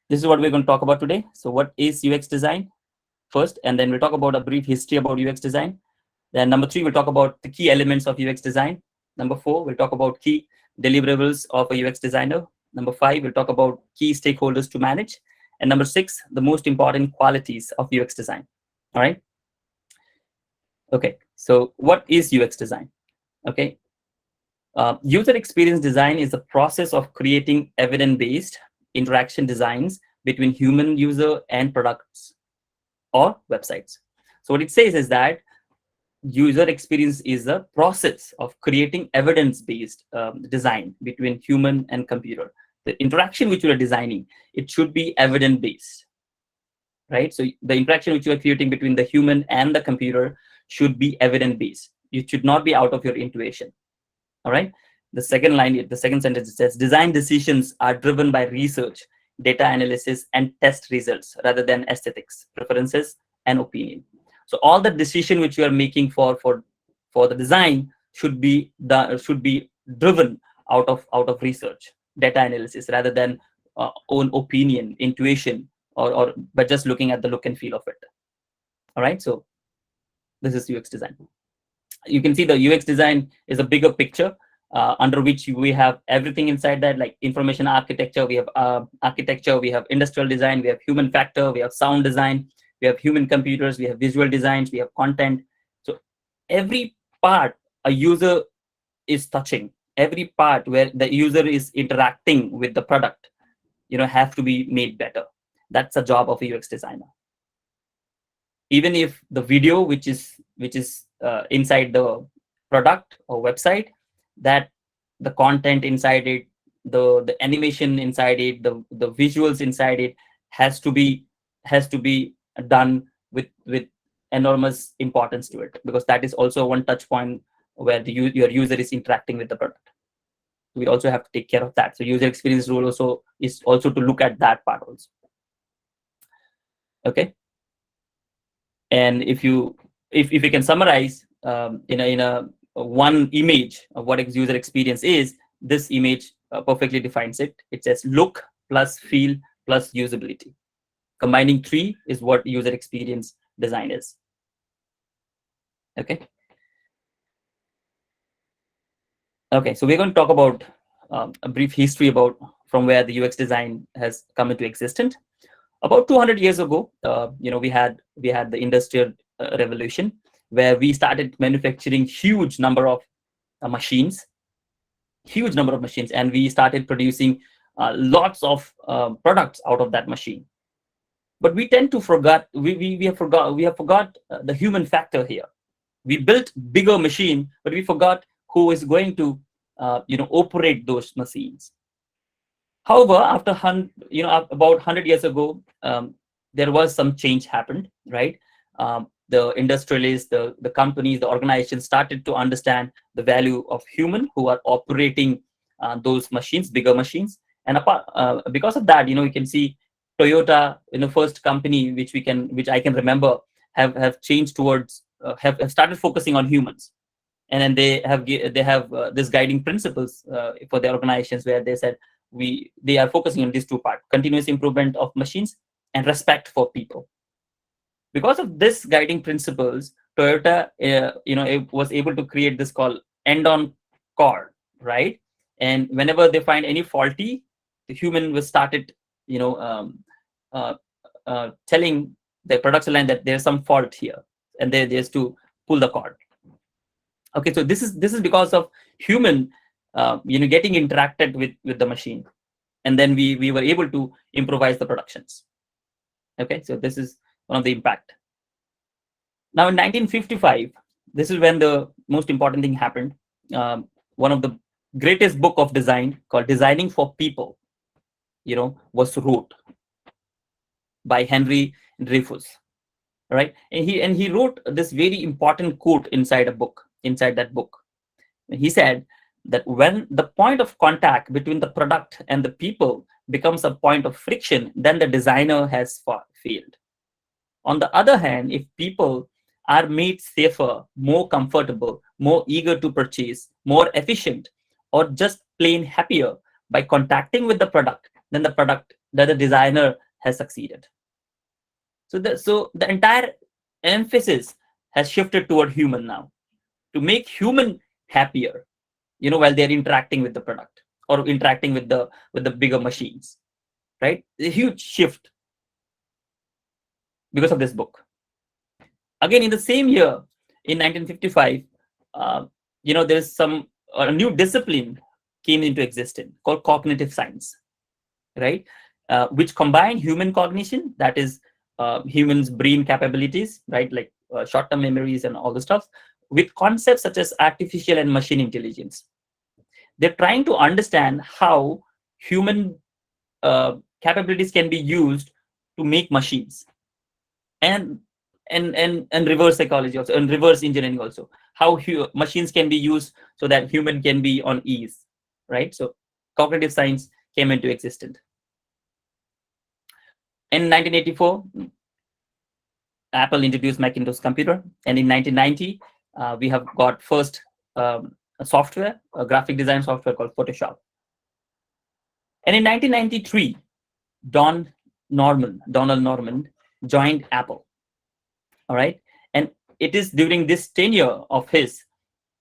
This is what we're going to talk about today. So what is UX design first, and then we'll talk about a brief history about UX design. Then number 3, we'll talk about the key elements of UX design. Number 4, we'll talk about key deliverables of a UX designer. Number 5, we'll talk about key stakeholders to manage. And number 6, the most important qualities of UX design. All right. Okay. So what is UX design? Okay. User experience design is the process of creating evidence-based interaction designs between human user and products or websites. So what it says is that user experience is a process of creating evidence-based design between human and computer. The interaction which you are designing, it should be evidence-based, right? So the interaction which you are creating between the human and the computer should be evidence-based. It should not be out of your intuition. All right. The second line, the second sentence says, design decisions are driven by research, data analysis, and test results rather than aesthetics, preferences, and opinion. So all the decision which you are making for the design should be driven out of research, data analysis, rather than own opinion, intuition, or by just looking at the look and feel of it. All right. So this is UX design. You can see the UX design is a bigger picture under which we have everything inside that, like information architecture, we have architecture, we have industrial design, we have human factor, we have sound design, we have human computers, we have visual designs, we have content. So every part a user is touching, every part where the user is interacting with the product, have to be made better. That's the job of a UX designer. Even if the video which is inside the product or website, that the content inside it, the animation inside it, the visuals inside it has to be done with enormous importance to it, because that is also one touch point where your user is interacting with the product. We also have to take care of that. So user experience role also is also to look at that part also. Okay. And if you can summarize in a one image of what user experience is, this image perfectly defines it. It says look plus feel plus usability. Combining 3 is what user experience design is. Okay. Okay, so we're going to talk about a brief history about from where the UX design has come into existence. About 200 years ago, we had the industrial revolution, where we started manufacturing huge number of machines, and we started producing lots of products out of that machine. But we tend to forget we have forgot the human factor here. We built bigger machine, but we forgot who is going to operate those machines. However, after about 100 years ago, there was some change happened, right? The industrialists, the companies, the organizations started to understand the value of human who are operating those machines, bigger machines. And because of that, you can see Toyota, first company which I can remember have changed towards have started focusing on humans. And then they have this guiding principles for their organizations, where they said they are focusing on these two parts: continuous improvement of machines and respect for people. Because of this guiding principles, Toyota it was able to create this called end-on car, right? And whenever they find any faulty, the human was started telling the production line that there's some fault here, and they just to pull the cord. Okay, so this is because of human getting interacted with the machine, and then we were able to improvise the productions. Okay, so this is one of the impact. Now in 1955, this is when the most important thing happened. One of the greatest book of design, called Designing for People, was wrote by Henry Dreyfus, right? And he wrote this very important quote inside that book. He said that when the point of contact between the product and the people becomes a point of friction, then the designer has failed. On the other hand, if people are made safer, more comfortable, more eager to purchase, more efficient, or just plain happier by contacting with the product, then the product that the designer has succeeded. So the entire emphasis has shifted toward human now, to make human happier, while they're interacting with the product or interacting with the bigger machines, right? A huge shift because of this book. Again, in the same year, in 1955, there's a new discipline came into existence called cognitive science, right? Which combine human cognition, that is humans' brain capabilities, right? Like short-term memories and all the stuff, with concepts such as artificial and machine intelligence. They're trying to understand how human capabilities can be used to make machines, and and reverse psychology also, and reverse engineering also, how machines can be used so that human can be on ease, right? So cognitive science came into existence. In 1984, Apple introduced Macintosh computer, and in 1990, we have got first a graphic design software called Photoshop. And in 1993, Donald Norman joined Apple. All right, and it is during this tenure of his,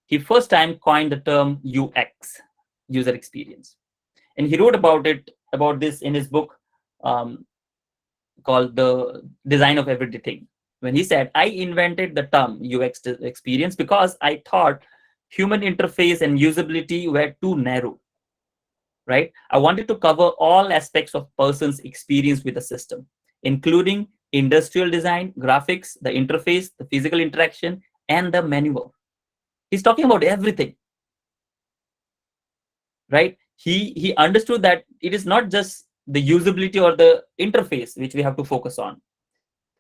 he first time coined the term UX, user experience, and he wrote about this in his book called The Design of Everything, when he said, I invented the term UX experience because I thought human interface and usability were too narrow, right? I wanted to cover all aspects of person's experience with the system, including industrial design, graphics, the interface, the physical interaction, and the manual. He's talking about everything, right? He understood that it is not just the usability or the interface which we have to focus on.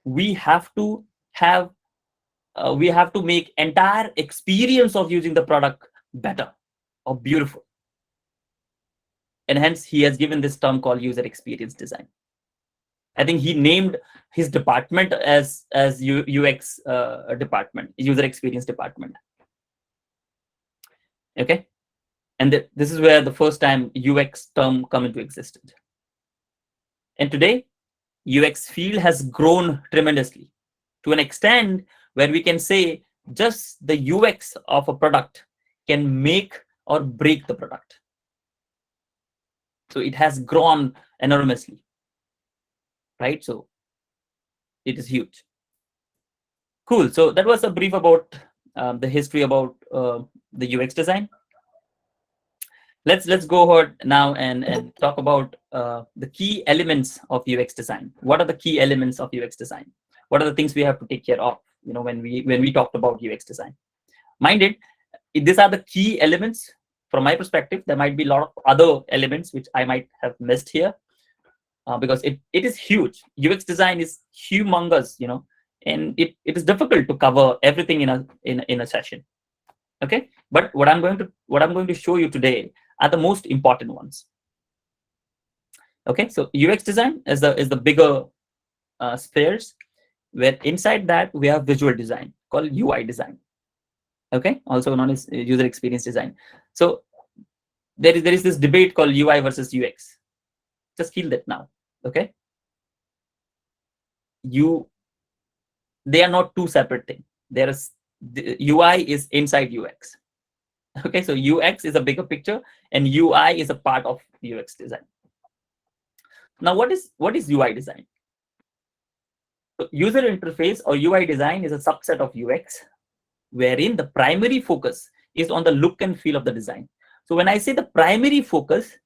We have to have we have to make entire experience of using the product better or beautiful, and hence he has given this term called user experience design. I think he named his department as UX department, user experience department. Okay, and this is where the first time UX term come into existence. And today, UX field has grown tremendously to an extent where we can say just the UX of a product can make or break the product. So it has grown enormously, right? So it is huge. Cool. So that was a brief about the history about the UX design. Let's go ahead now and talk about the key elements of UX design. What are the key elements of UX design? What are the things we have to take care of? When we talked about UX design, mind it, these are the key elements from my perspective. There might be a lot of other elements which I might have missed here because it is huge. UX design is humongous, and it is difficult to cover everything in a session. Okay, but what I'm going to show you today are the most important ones. Okay, so UX design is the bigger spheres, where inside that we have visual design called UI design. Okay, also known as user experience design. So there is this debate called UI versus UX. Just feel that now. Okay, they are not two separate things. The UI is inside UX. Okay, so UX is a bigger picture and UI is a part of UX design. Now, what is UI design? So user interface or UI design is a subset of UX, wherein the primary focus is on the look and feel of the design. So when I say the primary focus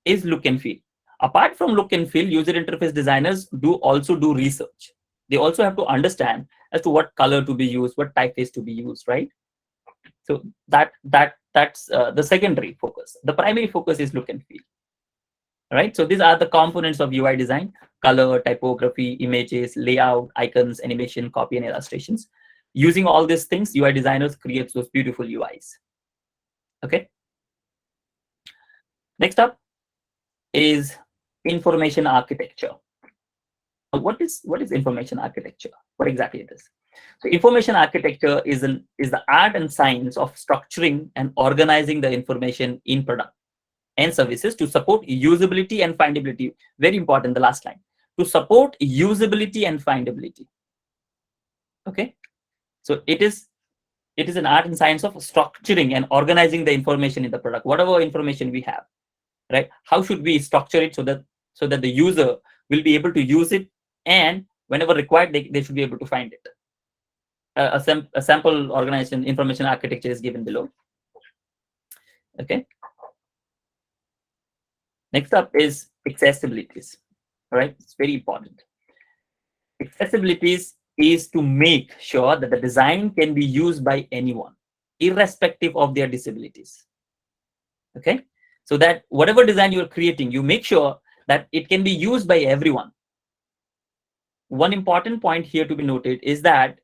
is look and feel, apart from look and feel, user interface designers also do research. They also have to understand as to what color to be used, what typeface to be used, right? So that's the secondary focus. The primary focus is look and feel. Right, so these are the components of UI design: color, typography, images, layout, icons, animation, copy, and illustrations. Using all these things, UI designers create those beautiful UIs. Okay. Next up is information architecture. What is information architecture? What exactly it is? So information architecture is the art and science of structuring and organizing the information in product. and services to support usability and findability. Very important, the last line. To support usability and findability. Okay. So it is an art and science of structuring and organizing the information in the product, whatever information we have, right? How should we structure it so that the user will be able to use it, and whenever required, they should be able to find it. A sample organization information architecture is given below. Okay. Next up is accessibilities. All right, it's very important. Accessibilities is to make sure that the design can be used by anyone, irrespective of their disabilities. Okay, so that whatever design you're creating, you make sure that it can be used by everyone. One important point here to be noted is that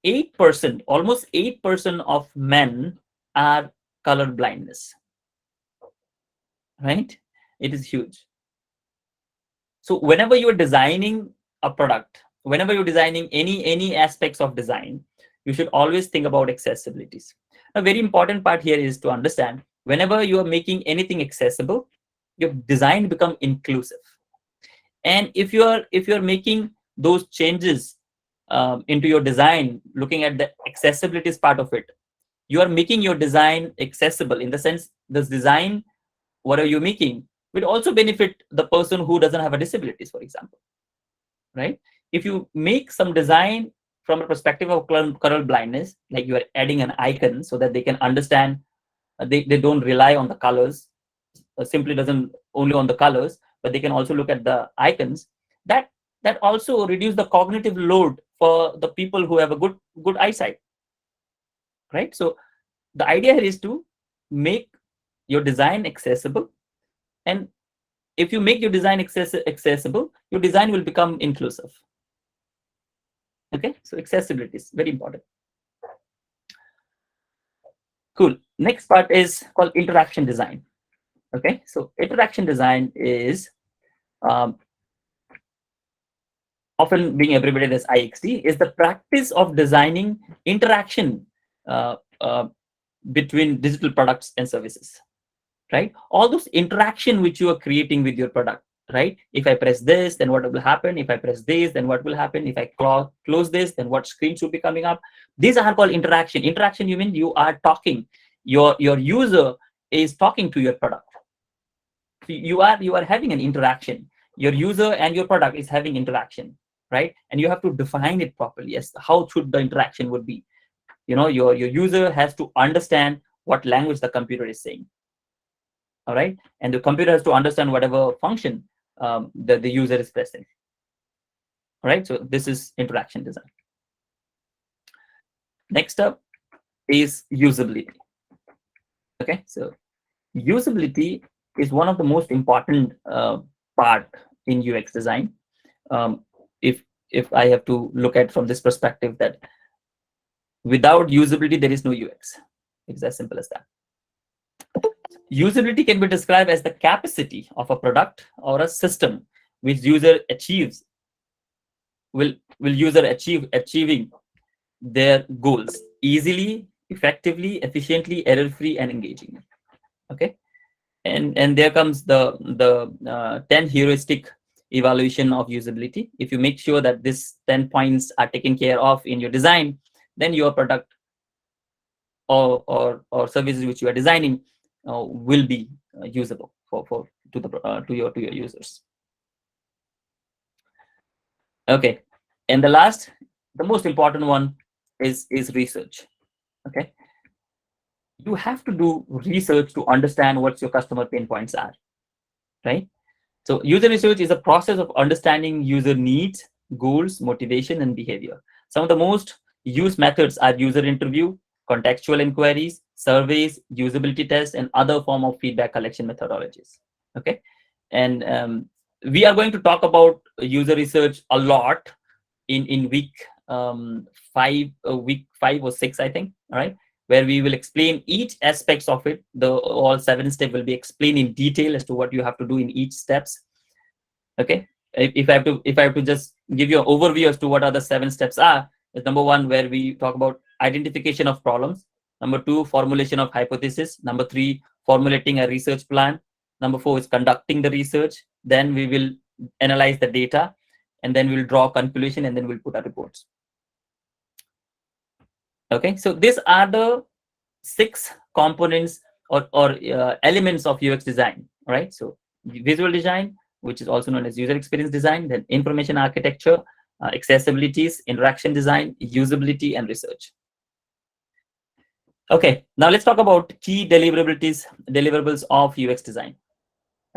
8%, almost 8% of men are color blindness, right? It is huge. So whenever you're designing a product, whenever you're designing any aspects of design, you should always think about accessibilities. A very important part here is to understand, whenever you are making anything accessible, your design become inclusive. And if you're making those changes into your design, looking at the accessibilities part of it, you are making your design accessible in the sense this design, what are you making, will also benefit the person who doesn't have a disabilities, for example, right? If you make some design from a perspective of color blindness, like you are adding an icon so that they can understand, they don't rely on the colors, simply doesn't only on the colors, but they can also look at the icons, that also reduce the cognitive load for the people who have a good eyesight, right? So the idea here is to make your design accessible, and if you make your design accessible, your design will become inclusive. Okay, so accessibility is very important. Cool. Next part is called interaction design. Okay, so interaction design is often being abbreviated as IXD, is the practice of designing interaction between digital products and services, right? All those interaction which you are creating with your product, right? If I press this, then what will happen? If I press this, then what will happen? If I close this, then what screen should be coming up? These are called interaction. Interaction, you mean you are talking. Your user is talking to your product. So you are having an interaction. Your user and your product is having interaction, right? And you have to define it properly. Yes, how should the interaction would be? You know, your user has to understand what language the computer is saying. All right, and the computer has to understand whatever function the user is pressing. All right, so this is interaction design. Next up is usability. Okay, so usability is one of the most important part in UX design. If I have to look at from this perspective, that without usability there is no UX. It's as simple as that. Usability can be described as the capacity of a product or a system which user achieves, will user achieving their goals easily, effectively, efficiently, error-free, and engaging. Okay, and there comes the 10 heuristic evaluation of usability. If you make sure that these 10 points are taken care of in your design, then your product or services which you are designing will be usable to your users. Okay, and the most important one is research. Okay, you have to do research to understand what your customer pain points are, right? So user research is a process of understanding user needs, goals, motivation, and behavior. Some of the most used methods are user interview, contextual inquiries, surveys, usability tests, and other form of feedback collection methodologies. Okay, and we are going to talk about user research a lot in week 5 or 6, I think. All right, where we will explain each aspects of it. The all 7 steps will be explained in detail as to what you have to do in each steps. Okay, if I have to just give you an overview as to what are the 7 steps are, is number 1, where we talk about identification of problems. Number 2, formulation of hypothesis. Number 3, formulating a research plan. Number 4 is conducting the research. Then we will analyze the data, and then we'll draw conclusion, and then we'll put our reports. Okay, so these are the 6 components or elements of UX design. All right, so visual design, which is also known as user experience design, then information architecture, accessibilities, interaction design, usability, and research. Okay, now let's talk about key deliverables of UX design.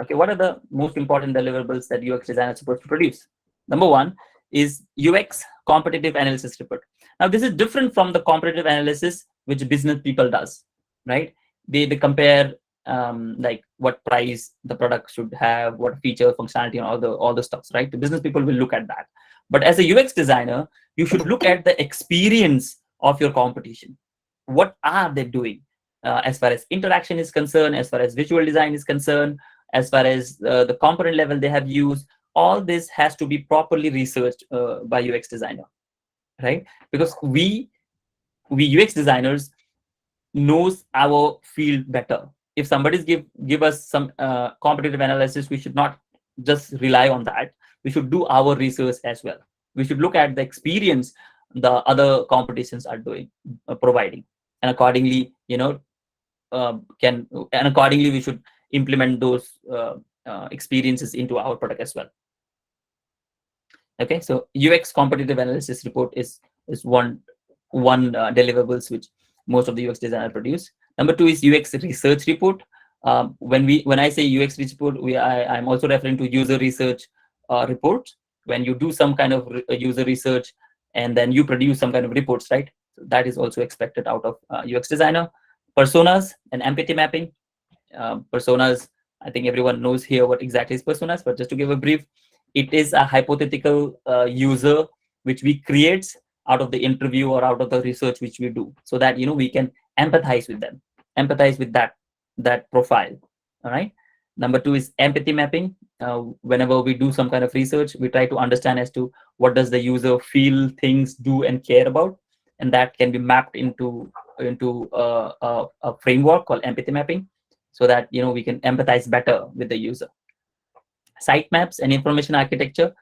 Okay, what are the most important deliverables that UX designer is supposed to produce? Number 1 is UX competitive analysis report. Now, this is different from the competitive analysis which business people does, right? They compare like what price the product should have, what feature, functionality, and all the stuffs, right? The business people will look at that. But as a UX designer, you should look at the experience of your competition. What are they doing as far as interaction is concerned, as far as visual design is concerned, as far as the component level they have used? All this has to be properly researched by UX designer, right? Because we UX designers knows our field better. If somebody's give us some competitive analysis, we should not just rely on that. We should do our research as well. We should look at the experience the other competitions are doing, providing, and accordingly, accordingly we should implement those experiences into our product as well. Okay, so UX competitive analysis report is one deliverables which most of the UX designer produce. Number 2 is UX research report. When I say UX report, I'm also referring to user research report. When you do some kind of user research and then you produce some kind of reports, right? So that is also expected out of UX designer. Personas and empathy mapping. Personas, I think everyone knows here what exactly is personas, but just to give a brief, it is a hypothetical user which we create out of the interview or out of the research which we do, so that we can empathize with them, empathize with that profile. All right. Number 2 is empathy mapping. Whenever we do some kind of research, we try to understand as to what does the user feel, things, do, and care about, and that can be mapped into a framework called empathy mapping, so that we can empathize better with the user. Sitemaps and information architecture.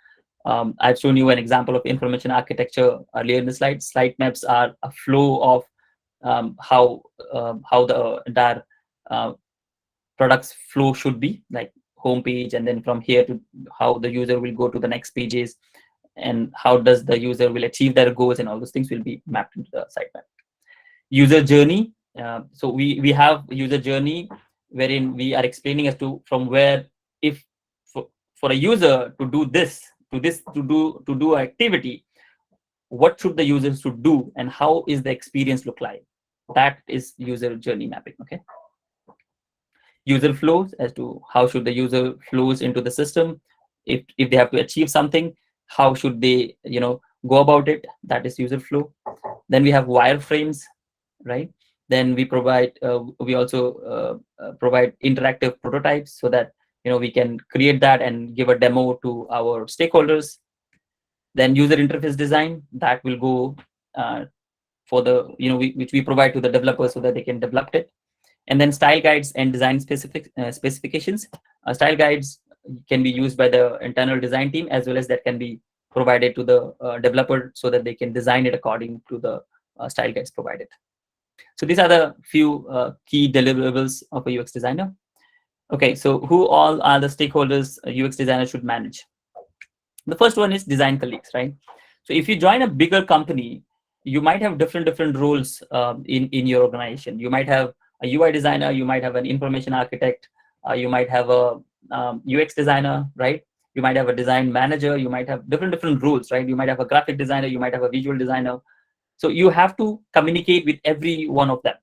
I've shown you an example of information architecture earlier in the slide. Sitemaps are a flow of how the entire product's flow should be, like homepage, and then from here to how the user will go to the next pages, and how does the user will achieve their goals, and all those things will be mapped into the sitemap. User journey. So we have user journey wherein we are explaining as to from where, if for a user to do this, to do activity, what should the user should do, and how is the experience look like? That is user journey mapping. Okay. User flows, as to how should the user flows into the system. If they have to achieve something, how should they go about it? That is user flow. Then we have wireframes, right? Then we also provide interactive prototypes, so that we can create that and give a demo to our stakeholders. Then user interface design, that will go for the which we provide to the developers so that they can develop it. And then style guides and design specifications. Style guides can be used by the internal design team, as well as that can be provided to the developer, so that they can design it according to the style guides provided. So these are the few key deliverables of a UX designer. Okay, so who all are the stakeholders a UX designer should manage? The first one is design colleagues, right? So if you join a bigger company, you might have different roles in your organization. You might have a UI designer, you might have an information architect, you might have a UX designer, right? You might have a design manager, you might have different roles, right? You might have a graphic designer, you might have a visual designer. So you have to communicate with every one of them,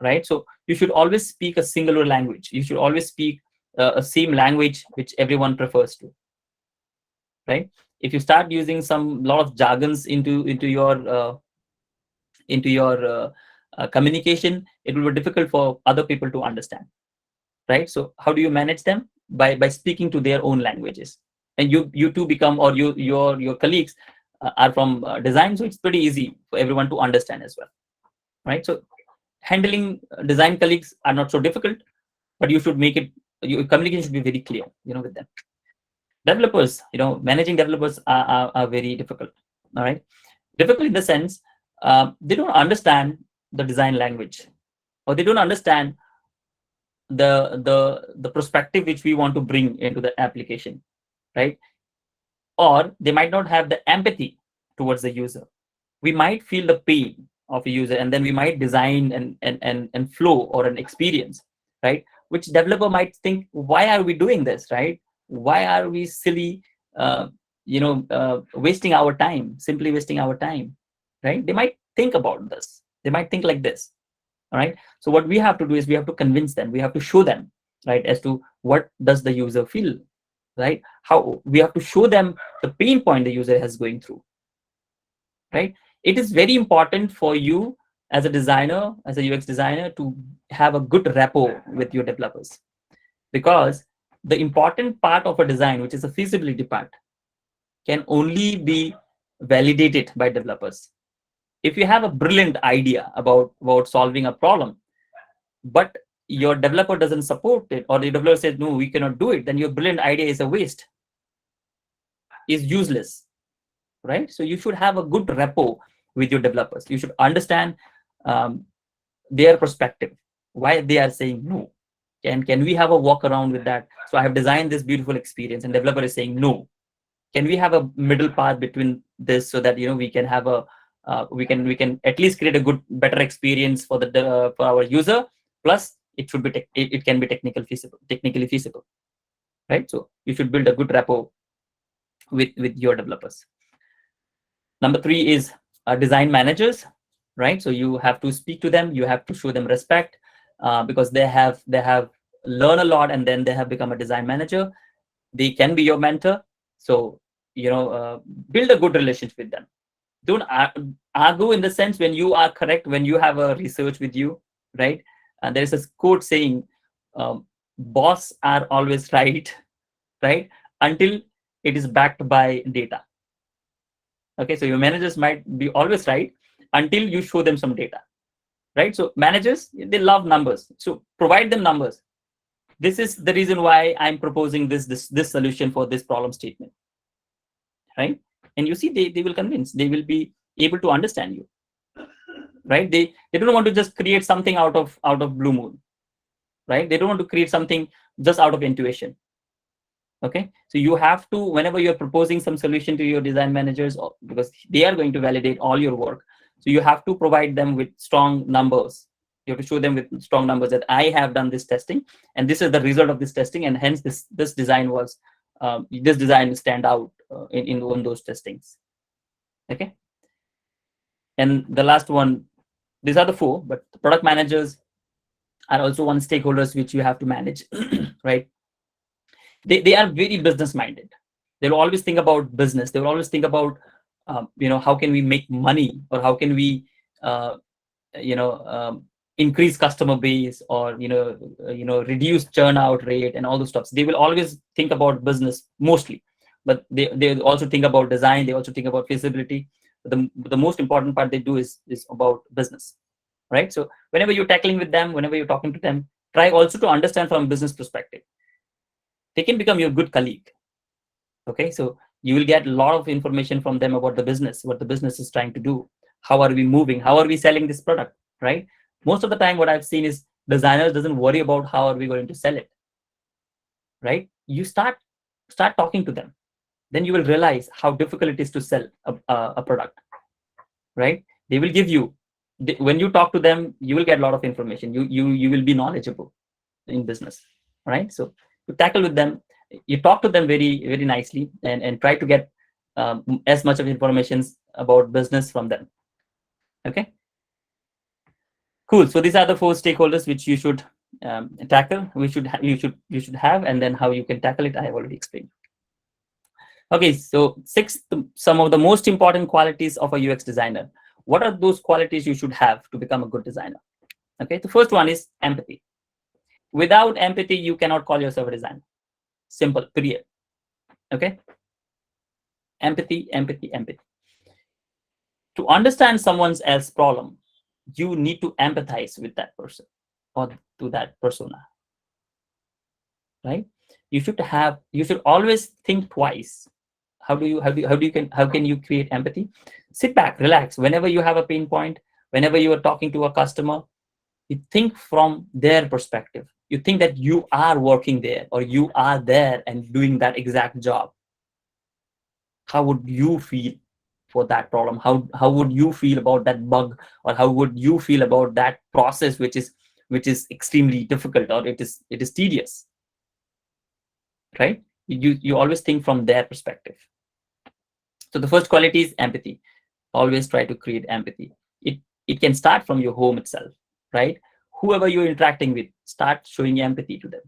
right? So you should always speak a singular language. You should always speak a same language which everyone prefers to, right? If you start using lot of jargons into your communication, it will be difficult for other people to understand, right? So how do you manage them? By speaking to their own languages. And you two become, or your colleagues are from design, so it's pretty easy for everyone to understand as well, right? So handling design colleagues are not so difficult, but you should make it your communication should be very clear, with them. Developers, managing developers are very difficult. All right, difficult in the sense, they don't understand the design language, or they don't understand the perspective which we want to bring into the application, right? Or they might not have the empathy towards the user. We might feel the pain of a user, and then we might design and flow or an experience, right? Which developer might think, why are we doing this, right? Why are we silly, wasting our time, simply wasting our time, right? They might think about this. They might think like this. All right. So what we have to do is we have to convince them. We have to show them, right, as to what does the user feel, right? How we have to show them the pain point the user is going through, right? It is very important for you as a designer, as a UX designer, to have a good rapport with your developers, because the important part of a design, which is the feasibility part, can only be validated by developers. If you have a brilliant idea about solving a problem, but your developer doesn't support it, or the developer says, no, we cannot do it, then your brilliant idea is a waste, is useless, right? So you should have a good rapport with your developers. You should understand their perspective, why they are saying no. Can we have a walk around with that? So I have designed this beautiful experience, and developer is saying no. Can we have a middle path between this, so that we can have a we can at least create a good, better experience for the for our user. Plus, it should be it can be technically feasible, right? So you should build a good rapport with your developers. Number 3 is design managers, right? So you have to speak to them, you have to show them respect, because they have learned a lot, and then they have become a design manager. They can be your mentor. So build a good relationship with them. Don't argue in the sense when you are correct, when you have a research with you, right? And there is a quote saying, boss are always right, right, until it is backed by data. Okay, so your managers might be always right until you show them some data, right? So managers, they love numbers, so provide them numbers. This is the reason why I'm proposing this solution for this problem statement, right? And you see, they will convince, they will be able to understand you, right? They don't want to just create something out of blue moon, right? They don't want to create something just out of intuition. Okay, so you have to, whenever you're proposing some solution to your design managers, because they are going to validate all your work, so you have to provide them with strong numbers. You have to show them with strong numbers that I have done this testing, and this is the result of this testing, and hence this design was this design stand out in those testings. Okay, and the last one, these are the 4, but the product managers are also one stakeholders which you have to manage. Right, they are very business minded. They'll always think about business. They will always think about how can we make money, or how can we uh, you know um, increase customer base, or reduce churnout rate and all those stuff. They will always think about business mostly, but they also think about design. They also think about feasibility. The most important part they do is about business, right? So whenever you're tackling with them, whenever you're talking to them, try also to understand from a business perspective. They can become your good colleague. Okay, so you will get a lot of information from them about the business, what the business is trying to do, how are we moving, how are we selling this product, right? Most of the time what I've seen is designers doesn't worry about how are we going to sell it, right? You start talking to them, then you will realize how difficult it is to sell a product, right? They will give you, when you talk to them, you will get a lot of information. You will be knowledgeable in business, right? So you tackle with them, you talk to them very, very nicely, and try to get as much of information about business from them. Okay, cool. So these are the 4 stakeholders which you should tackle, you should have, and then how you can tackle it, I have already explained. Okay, so 6, some of the most important qualities of a UX designer. What are those qualities you should have to become a good designer? Okay, the first one is empathy. Without empathy, you cannot call yourself a designer. Simple, period. Okay, empathy, empathy, empathy. To understand someone else's problem, you need to empathize with that person, or to that persona. right? You should always think twice. How can you create empathy? Sit back, relax. Whenever you have a pain point, whenever you are talking to a customer, you think from their perspective. You think that you are working there, or you are there and doing that exact job. How would you feel for that problem? How would you feel about that bug, or how would you feel about that process, which is extremely difficult, or it is tedious, right? You always think from their perspective. So the first quality is empathy. Always try to create empathy. It can start from your home itself, right? Whoever you're interacting with, start showing empathy to them,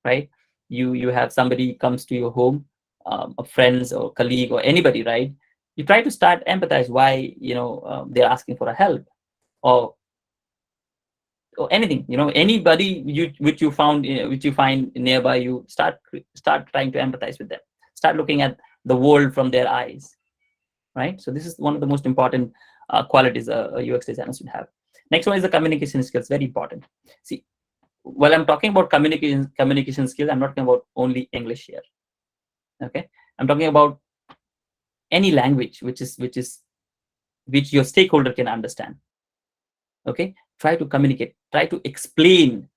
right? You have somebody comes to your home, a friends or colleague or anybody, right? You try to start empathize why they're asking for a help, or anything, anybody which you find nearby you. Start trying to empathize with them. Start looking at the world from their eyes, right? So this is one of the most important qualities a UX designer should have. Next one is the communication skills. Very important. See, while I'm talking about communication skills, I'm not talking about only English here. Okay, I'm talking about any language which your stakeholder can understand. Okay, try to communicate, try to explain.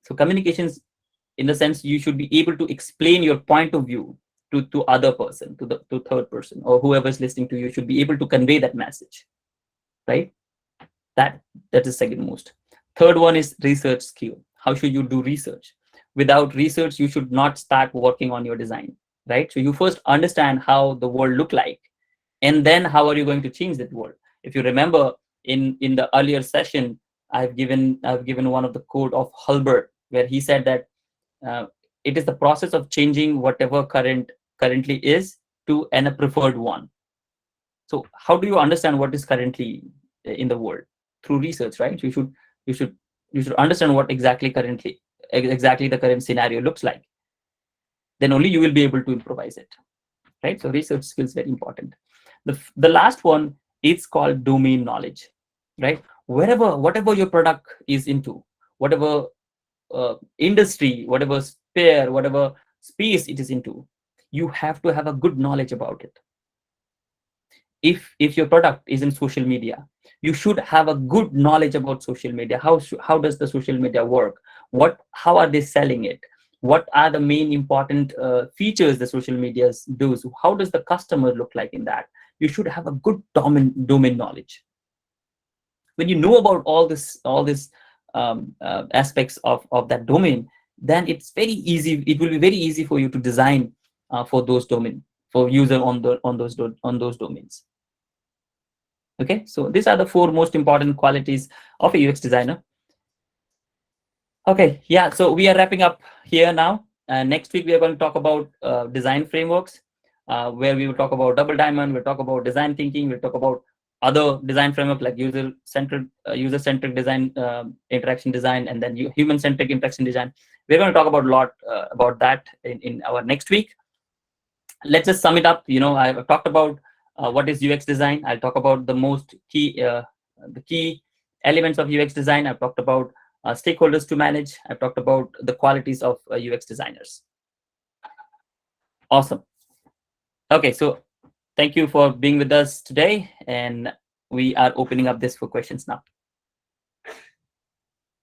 So communications, in the sense, you should be able to explain your point of view to other person, to third person, or whoever's listening to you should be able to convey that message, right? That is second most. Third one is research skill. How should you do research? Without research, you should not start working on your design, right? So you first understand how the world look like, and then how are you going to change that world? If you remember, in the earlier session, I've given one of the quote of Hulbert, where he said that uh, it is the process of changing whatever currently is to a preferred one. So how do you understand what is currently in the world? Through research, right? You should understand what exactly the current scenario looks like. Then only you will be able to improvise it, right? So research skills very important. The last one is called domain knowledge, right? Whatever your product is into, whatever industry, whatever sphere, whatever space it is into, you have to have a good knowledge about it. If your product is in social media, you should have a good knowledge about social media. How does the social media work? How are they selling it? What are the main important features the social media does? How does the customer look like in that? You should have a good domain knowledge. When you know about all this aspects of that domain, then it's very easy. It will be very easy for you to design for those domain, for user on those domains. Okay, so these are the four most important qualities of a UX designer. Okay, yeah, so we are wrapping up here now. Next week, we are going to talk about design frameworks, where we will talk about double diamond, we'll talk about design thinking, we'll talk about other design framework like user-centric design, interaction design, and then human-centric interaction design. We're going to talk about a lot about that in our next week. Let's just sum it up. I've talked about what is UX design. I'll talk about the key elements of UX design. I've talked about stakeholders to manage. I've talked about the qualities of UX designers. Awesome. Okay, so thank you for being with us today, and we are opening up this for questions now.